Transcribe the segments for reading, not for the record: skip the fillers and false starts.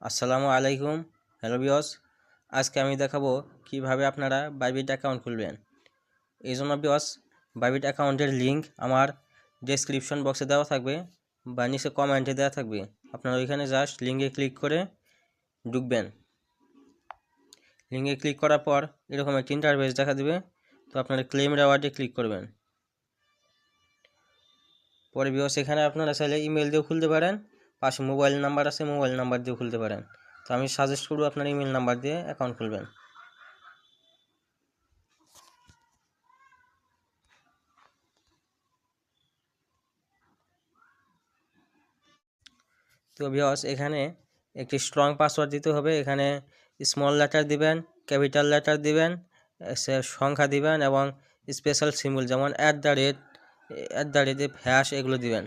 আসসালামু আলাইকুম। Hello viewers, আজকে আমি দেখাবো কিভাবে আপনারা বাইবিট অ্যাকাউন্ট খুলবেন। এই জন্য ভিউয়ার্স, বাইবিট অ্যাকাউন্টের লিঙ্ক আমার ডেসক্রিপশন বক্সে দেওয়া থাকবে বা নিচে কমেন্টে দেওয়া থাকবে। আপনারা ওইখানে জাস্ট লিঙ্কে ক্লিক করে ঢুকবেন। লিঙ্কে ক্লিক করার পর এরকম একটা ইন্টারফেস দেখা দিবে। তো আপনারা ক্লেম রেওয়ার্ডে ক্লিক করবেন। পরে ভিউয়ার্স, এখানে আপনারা চাইলে ইমেল দিয়েও খুলতে পারেন, পাশে মোবাইল নাম্বার আছে, মোবাইল নাম্বার দিয়েও খুলতে পারেন। তো আমি সাজেস্ট করব আপনার ইমেল নাম্বার দিয়ে অ্যাকাউন্ট খুলবেন। তো ভিউয়ার্স, এখানে একটি স্ট্রং পাসওয়ার্ড দিতে হবে। এখানে স্মল লেটার দিবেন, ক্যাপিটাল লেটার দিবেন, সংখ্যা দিবেন এবং স্পেশাল সিম্বল যেমন @ হ্যাশ এগুলো দিবেন।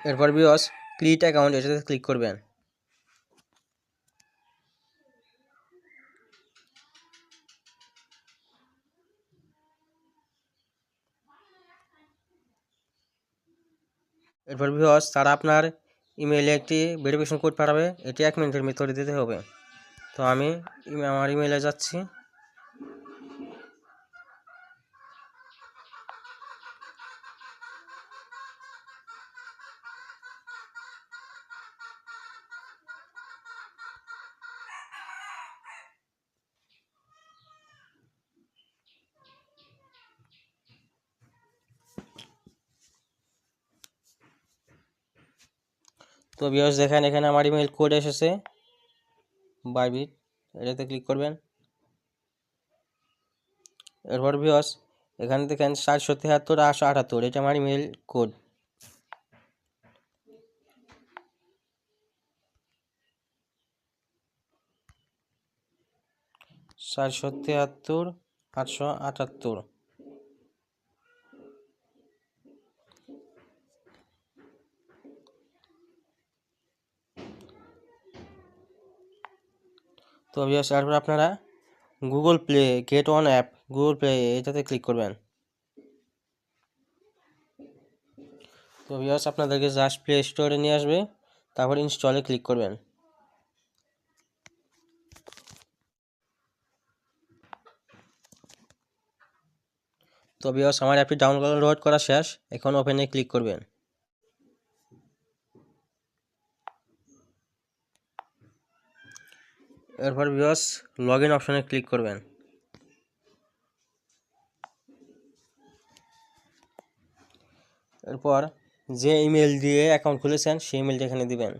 এরপর ভিউয়ার্স, ক্রিয়েট অ্যাকাউন্ট এটাতে ক্লিক করবেন। এরপর ভিউয়ার্স, তারা আপনার ইমেইলে একটি ভেরিফিকেশন কোড পাঠাবে। এটি 1 মিনিটের ভিতরে দিতে হবে। তো আমি আমার ইমেইলে যাচ্ছি। তো ভিউয়ার্স, দেখেন এখানে আমার ইমেইল কোড এসেছে বাইবিট, এটাতে ক্লিক করবেন। এরপর ভিউয়ার্স, এখানে দেখেন 773 878, এটা আমার ইমেইল কোড। 773 878। তো ভিউয়ার্স, এরপর আপনারা Google Play get on app, Google Play এটাতে ক্লিক করবেন। তো ভিউয়ার্স, আপনাদেরকে জাস্ট প্লে স্টোরে নিয়ে আসবে, তারপর ইনস্টলে ক্লিক করবেন। তো ভিউয়ার্স, আমার অ্যাপটি ডাউনলোড করা শেষ। এখন ওপেনে ক্লিক করবেন। এরপর ভিউয়ার্স, লগ ইন অপশনে ক্লিক করবেন। এরপর যে ইমেল দিয়ে অ্যাকাউন্ট খুলেছেন সেই ইমেলটা এখানে দিবেন।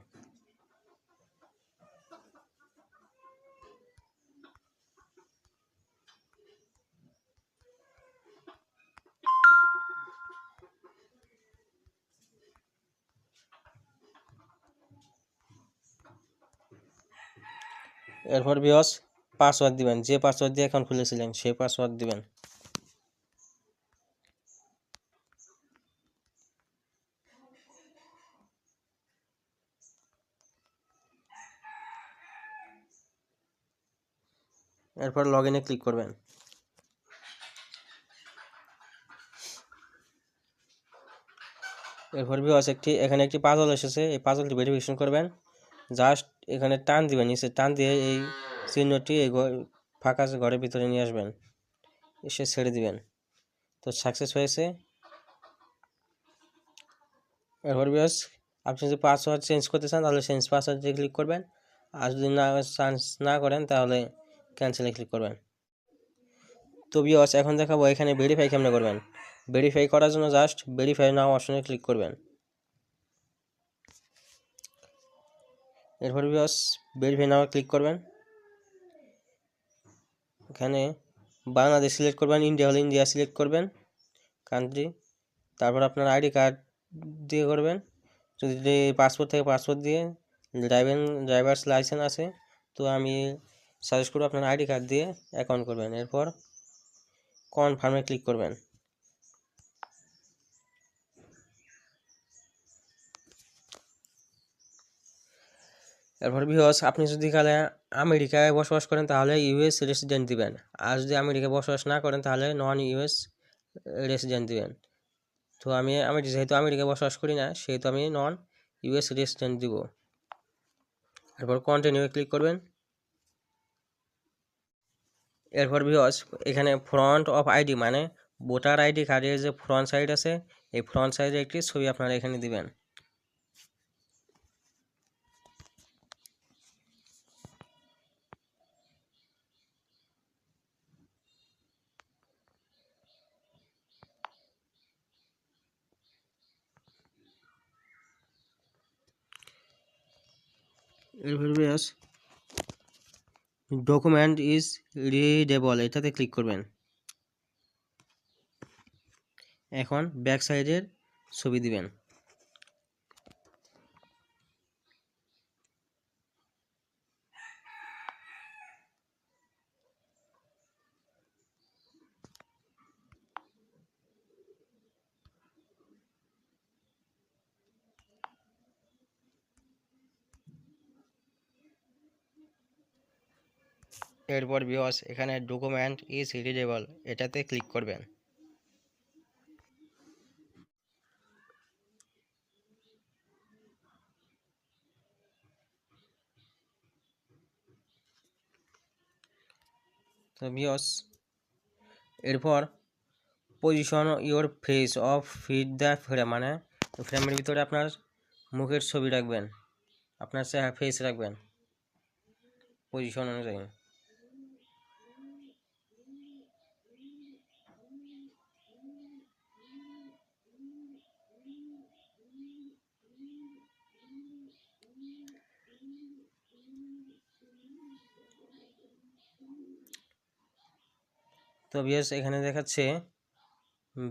এরপর ভিউয়ার্স, পাসওয়ার্ড দিবেন, যে পাসওয়ার্ড দিয়ে অ্যাকাউন্ট খুলেছিলেন সেই পাসওয়ার্ড দিবেন। এরপর লগ ইনে ক্লিক করবেন। এরপর ভিউয়ার্স, এখানে একটি পাজল এসেছে, এই পাজলটি ভেরিফিকেশন করবেন। জাস্ট এখানে টান দিবেন, নিচে টান দিয়ে এই চিহ্নটি এই ফাঁকা ঘরের ভিতরে নিয়ে আসবেন, এসে ছেড়ে দিবেন। তো সাকসেস হয়েছে। এরপর ভিউয়ার্স, আপনি যদি পাসওয়ার্ড চেঞ্জ করতে চান তাহলে চেঞ্জ পাসওয়ার্ডে ক্লিক করবেন, আর যদি না করেন তাহলে ক্যান্সেলে ক্লিক করবেন। তো ভিউয়ার্স, এখন দেখাবো এখানে ভেরিফাই কেমনে করবেন। ভেরিফাই করার জন্য জাস্ট ভেরিফাই নাও অপশনে ক্লিক করবেন। এরপর ভিউয়ার্স, ভেরিফাই নাও ক্লিক করবেন। এখানে বাংলাদেশ সিলেক্ট করবেন, ইন্ডিয়া হলে ইন্ডিয়া সিলেক্ট করবেন কান্ট্রি, তারপর আপনার আইডি কার্ড দিয়ে করবেন। যদি পাসপোর্ট থেকে পাসপোর্ট দিয়ে, ড্রাইভার্স লাইসেন্স আছে তো আমি সাজেস্ট করব আপনার আইডি কার্ড দিয়ে অ্যাকাউন্ট করবেন। এরপর কনফার্মে ক্লিক করবেন। এরপর ভিউয়ার্স আপনি যদি কালে আমেরিকায় বসবাস করেন তাহলে ইউএস রেসিডেন্ট দিবেন, আর যদি আমেরিকায় বসবাস না করেন তাহলে নন ইউএস রেসিডেন্ট দিবেন। তো আমি যেহেতু আমেরিকায় বসবাস করি না সেহেতু আমি নন ইউএস রেসিডেন্ট দিব। এরপর কন্টিনিউ ক্লিক করবেন। এরপর ভিউয়ার্স এখানে ফ্রন্ট অফ আইডি মানে ভোটার আইডি কার্ডের যে ফ্রন্ট সাইড আছে এই ফ্রন্ট সাইডে একটি ছবি আপনারা এখানে দিবেন। এরপর ভিউয়ার্স ডকুমেন্ট ইজ রিডেবল এটাতে ক্লিক করবেন। এখন ব্যাক সাইডের ছবি দিবেন। এরপর ভিউয়ার্স এখানে ডকুমেন্ট ইজ রিডেবল এটাতে ক্লিক করবেন। তো ভিউয়ার্স এরপর position your face of fit the frame মানে ফ্রেমের ভিতরে আপনার মুখের ছবি রাখবেন, আপনার ফেস রাখবেন পজিশন অনুযায়ী। তো ভিউয়ার্স এখানে দেখাচ্ছে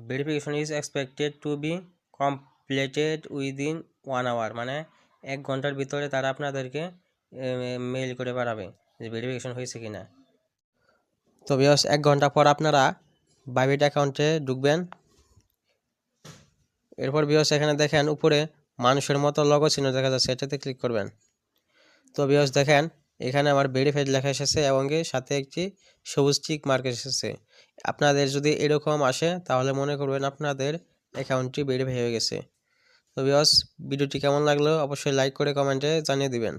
verification is expected to be completed within 1 hour মানে 1 ঘন্টার ভিতরে তারা আপনাদেরকে মেইল করে পাঠাবে যে ভেরিফিকেশন হয়েছে কিনা। তো ভিউয়ার্স 1 ঘন্টা পর আপনারা বাইবিট অ্যাকাউন্টে ঢুকবেন। এরপর ভিউয়ার্স এখানে দেখেন উপরে মানুষের মতো লগো চিহ্ন দেখা যাচ্ছে, এটাতে ক্লিক করবেন। তো ভিউয়ার্স দেখেন এখানে আমার ভেরিফাইড লেখা এসেছে এবং সাথে একটি সবুজ টিক মার্ক এসেছে। আপনাদের যদি এরকম আসে তাহলে মনে করবেন আপনাদের অ্যাকাউন্টটি ভেরিফাই হয়ে গেছে। তো ভিউয়ার্স ভিডিওটি কেমন লাগলো অবশ্যই লাইক করে কমেন্টে জানিয়ে দিবেন।